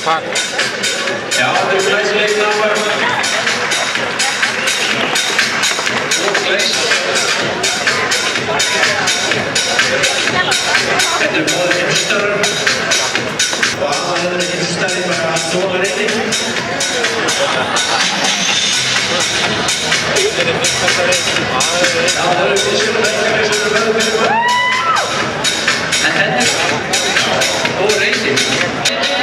Ja, det er gleich lekker aber. Gleich. Det var en större. Ja, det är en större bara att så var det. Ja, det är det. Och riktigt.